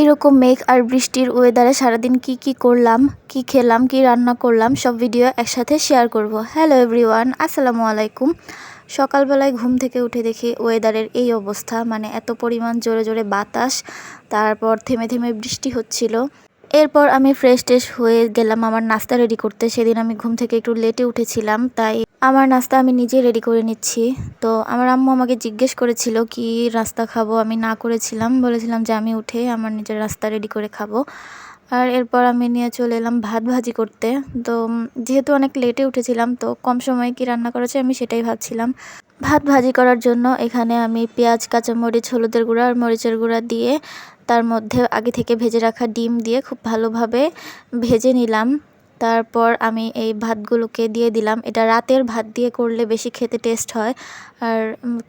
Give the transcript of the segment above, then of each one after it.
এইরকম মেঘ আর বৃষ্টির ওয়েদারে সারাদিন কি করলাম, কি খেলাম, কি রান্না করলাম সব ভিডিও একসাথে শেয়ার করব। হ্যালো এভরিওয়ান, আসসালামু আলাইকুম। সকালবেলায় ঘুম থেকে উঠে দেখি ওয়েদারের এই অবস্থা, মানে এত পরিমাণ জোরে জোরে বাতাস, তারপর থেমে থেমে বৃষ্টি হচ্ছিল। এরপর আমি ফ্রেশ ট্রেশ হয়ে গেলাম আমার নাস্তা রেডি করতে। সেদিন আমি ঘুম থেকে একটু লেটে উঠেছিলাম, তাই আমার নাস্তা আমি নিজেই রেডি করে নিচ্ছি। তো আমার আম্মু আমাকে জিজ্ঞেস করেছিল কি নাস্তা খাবো, আমি না করেছিলাম, বলেছিলাম যে আমি উঠে আমার নিজের নাস্তা রেডি করে খাবো। আর এরপর আমি নিয়ে চলে এলাম ভাত ভাজি করতে। তো যেহেতু অনেক লেটে উঠেছিলাম, তো কম সময়ে কি রান্না করেছে আমি সেটাই ভাবছিলাম। ভাত ভাজি করার জন্য এখানে আমি পেঁয়াজ, কাঁচামরিচ, হলুদের গুঁড়া আর মরিচের গুঁড়া দিয়ে তার মধ্যে আগে থেকে ভেজে রাখা ডিম দিয়ে খুব ভালোভাবে ভেজে নিলাম। তারপর আমি এই ভাতগুলোকে দিয়ে দিলাম। এটা রাতের ভাত দিয়ে করলে বেশি খেতে টেস্ট হয়। আর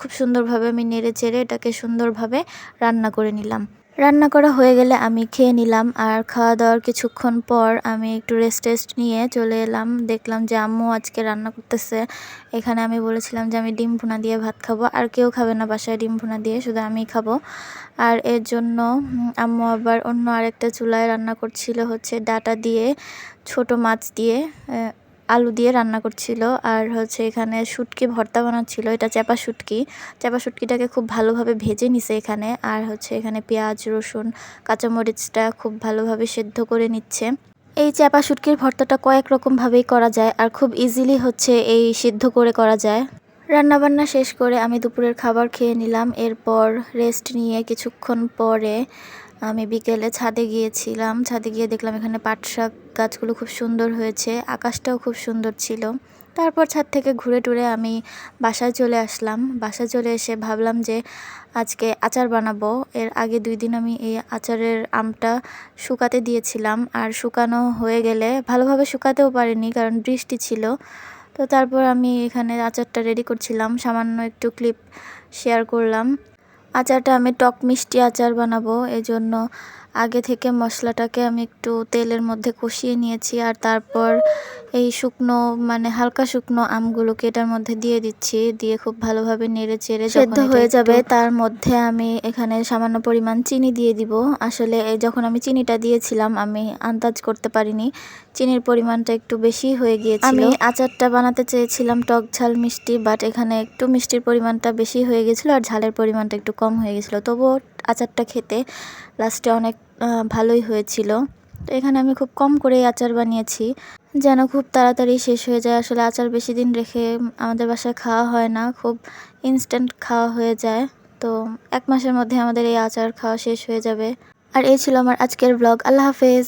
খুব সুন্দরভাবে আমি নেড়ে চেড়ে এটাকে সুন্দরভাবে রান্না করে নিলাম। রান্না করা হয়ে গেলে আমি খেয়ে নিলাম। আর খাওয়া দাওয়ার কিছুক্ষণ পর আমি একটু রেস্ট নিয়ে চলে এলাম। দেখলাম যে আম্মু আজকে রান্না করতেছে। এখানে আমি বলেছিলাম যে আমি ডিম ভুনা দিয়ে ভাত খাবো, আর কেউ খাবে না বাসায় ডিম ভুনা দিয়ে, শুধু আমিই খাবো। আর এর জন্য আম্মু আবার অন্য আরেকটা চুলায় রান্না করছিল হচ্ছে ডাটা দিয়ে, ছোট মাছ দিয়ে, আলু দিয়ে রান্না করছিল। আর হচ্ছে এখানে শুটকি ভর্তা বানাচ্ছিল, এটা চাপা শুটকি। চাপা শুটকিটাকে খুব ভালোভাবে ভেজে নিছে এখানে। আর হচ্ছে এখানে পেঁয়াজ, রসুন, কাঁচামরিচটা খুব ভালোভাবে সেদ্ধ করে নিচ্ছে। এই চাপা শুটকির ভর্তাটা কয়েক রকমভাবেই করা যায়, আর খুব ইজিলি হচ্ছে এই সিদ্ধ করে করা যায়। রান্নাবান্না শেষ করে আমি দুপুরের খাবার খেয়ে নিলাম। এরপর রেস্ট নিয়ে কিছুক্ষণ পরে আমি বিকেলে ছাদে গিয়েছিলাম। ছাদে গিয়ে দেখলাম এখানে পাট শাক গাছগুলো খুব সুন্দর হয়েছে, আকাশটাও খুব সুন্দর ছিল। তারপর ছাদ থেকে ঘুরে টুরে আমি বাসায় চলে আসলাম। বাসায় চলে এসে ভাবলাম যে আজকে আচার বানাবো। এর আগে 2 দিন আমি এই আচারের আমটা শুকাতে দিয়েছিলাম, আর শুকানো হয়ে গেলে ভালোভাবে শুকাতেও পারিনি কারণ বৃষ্টি ছিল। তো তারপর আমি এখানে আচারটা রেডি করছিলাম, সামান্য একটু ক্লিপ শেয়ার করলাম। আচারটা আমি টক মিষ্টি আচার বানাবো, এজন্য আগে থেকে মশলাটাকে আমি একটু তেলের মধ্যে কষিয়ে নিয়েছি। আর তারপর এই শুকনো, মানে হালকা শুকনো আমগুলোকে এটার মধ্যে দিয়ে দিচ্ছি। দিয়ে খুব ভালোভাবে নেড়ে চেড়ে সেদ্ধ হয়ে যাবে, তার মধ্যে আমি এখানে সামান্য পরিমাণ চিনি দিয়ে দিব। আসলে যখন আমি চিনিটা দিয়েছিলাম আমি আন্দাজ করতে পারিনি, চিনির পরিমাণটা একটু বেশি হয়ে গিয়েছিল। আমি আচারটা বানাতে চেয়েছিলাম টক ঝাল মিষ্টি, বাট এখানে একটু মিষ্টির পরিমাণটা বেশি হয়ে গেছিলো আর ঝালের পরিমাণটা একটু কম হয়ে গেছিলো। তবুও আচারটা খেতে লাস্টে অনেক ভালোই হয়েছিল। তো এখানে আমি খুব কম করে আচার বানিয়েছি যেন খুব তাড়াতাড়ি শেষ হয়ে যায়। আসলে আচার বেশি দিন রেখে আমাদের বাসায় খাওয়া হয় না, খুব ইনস্ট্যান্ট খাওয়া হয়ে যায়। তো 1 মাসের মধ্যে আমাদের এই আচার খাওয়া শেষ হয়ে যাবে। আর এই ছিল আমার আজকের ব্লগ। আল্লাহ হাফেজ।